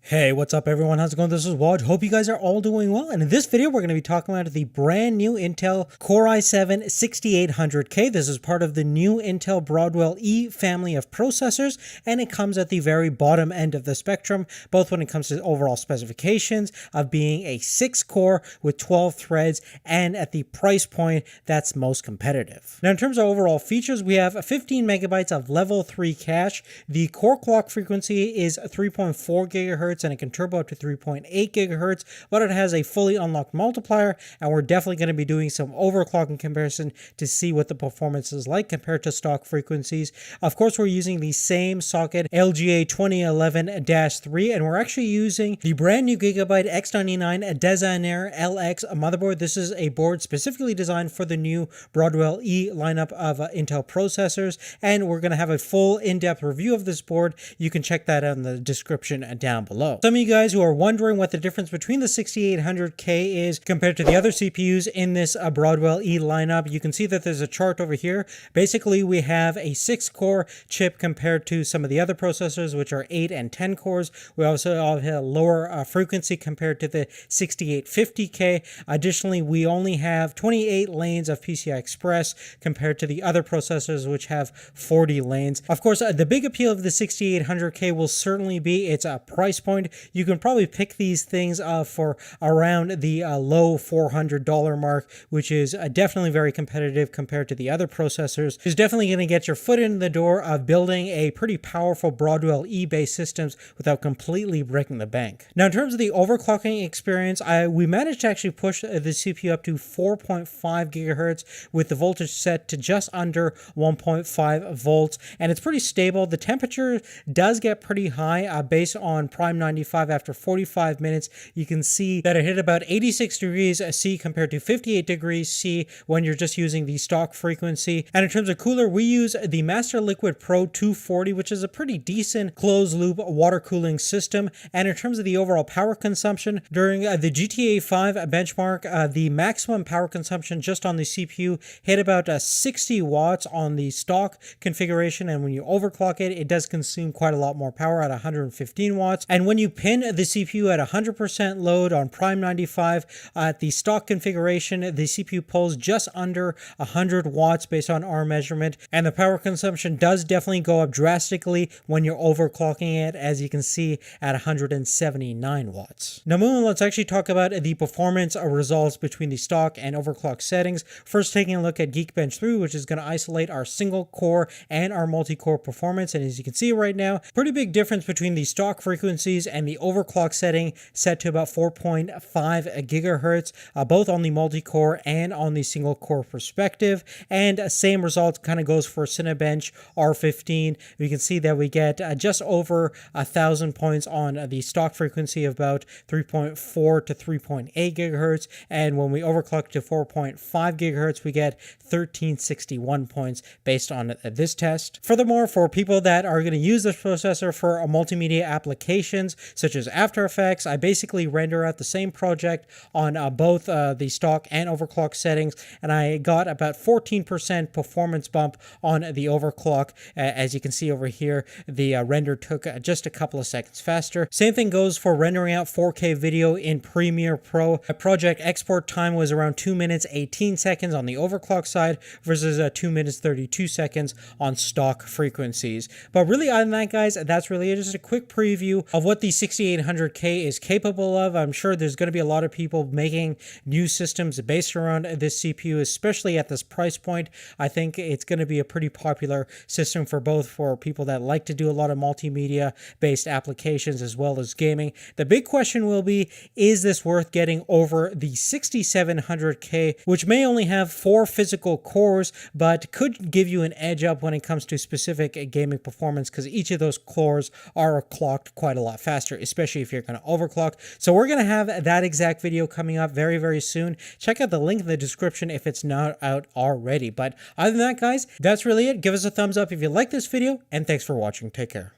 Hey, what's up everyone? How's it going? This is Waj. Hope you guys are all doing well. And in this video, we're going to be talking about the brand new Intel Core i7-6800K. This is part of the new Intel Broadwell E family of processors, and it comes at the very bottom end of the spectrum, both when it comes to overall specifications of being a 6-core with 12 threads and at the price point that's most competitive. Now, in terms of overall features, we have 15 megabytes of level 3 cache. The core clock frequency is 3.4 gigahertz and it can turbo up to 3.8 gigahertz, but it has a fully unlocked multiplier, and we're definitely going to be doing some overclocking comparison to see what the performance is like compared to stock frequencies. Of course, we're using the same socket LGA 2011-3, and we're actually using the brand new Gigabyte X99 Designer LX motherboard. This is a board specifically designed for the new Broadwell E lineup of Intel processors, and we're going to have a full in-depth review of this board. You can check that out in the description down below. Some of you guys who are wondering what the difference between the 6800K is compared to the other CPUs in this Broadwell E lineup, you can see that there's a chart over here. Basically, we have a 6-core chip compared to some of the other processors, which are 8 and 10 cores. We also have a lower frequency compared to the 6850K. Additionally, we only have 28 lanes of PCI Express compared to the other processors, which have 40 lanes. Of course, the big appeal of the 6800K will certainly be its price point. You can probably pick these things for around the low $400 mark, which is definitely very competitive compared to the other processors. It's definitely going to get your foot in the door of building a pretty powerful Broadwell E-based systems without completely breaking the bank. Now, in terms of the overclocking experience, we managed to actually push the CPU up to 4.5 gigahertz with the voltage set to just under 1.5 volts, and it's pretty stable. The temperature does get pretty high based on Prime 95. After 45 minutes, you can see that it hit about 86 degrees C compared to 58 degrees C when you're just using the stock frequency. And in terms of cooler, we use the Master Liquid Pro 240, which is a pretty decent closed loop water cooling system. And in terms of the overall power consumption, during the GTA 5 benchmark, the maximum power consumption just on the CPU hit about 60 watts on the stock configuration, and when you overclock it, it does consume quite a lot more power at 115 watts. And when you pin the CPU at 100% load on Prime 95 at the stock configuration, the CPU pulls just under 100 watts based on our measurement, and the power consumption does definitely go up drastically when you're overclocking it, as you can see at 179 watts. Now moving on, let's actually talk about the performance results between the stock and overclock settings. First, taking a look at Geekbench 3, which is going to isolate our single core and our multi-core performance, and as you can see right now, pretty big difference between the stock frequencies and the overclock setting set to about 4.5 gigahertz, both on the multi-core and on the single core perspective. And same results kind of goes for Cinebench R15. We can see that we get just over 1,000 points on the stock frequency of about 3.4 to 3.8 gigahertz, and when we overclock to 4.5 gigahertz, we get 1361 points based on this test. Furthermore, for people that are going to use this processor for multimedia applications such as After Effects, I basically render out the same project on both the stock and overclock settings, and I got about 14% performance bump on the overclock. As you can see over here, the render took just a couple of seconds faster. Same thing goes for rendering out 4K video in Premiere Pro. A project export time was around 2 minutes 18 seconds on the overclock side versus 2 minutes 32 seconds on stock frequencies. But really, other than that, guys, that's really just a quick preview of what the 6800K is capable of. I'm sure there's going to be a lot of people making new systems based around this CPU, especially at this price point. I think it's going to be a pretty popular system for people that like to do a lot of multimedia based applications as well as gaming. The big question will be, is this worth getting over the 6700K, which may only have 4 physical cores, but could give you an edge up when it comes to specific gaming performance, because each of those cores are clocked quite a lot faster, especially if you're going to overclock. So we're going to have that exact video coming up very, very soon. Check out the link in the description if it's not out already. But other than that, guys, that's really it. Give us a thumbs up if you like this video, and thanks for watching. Take care.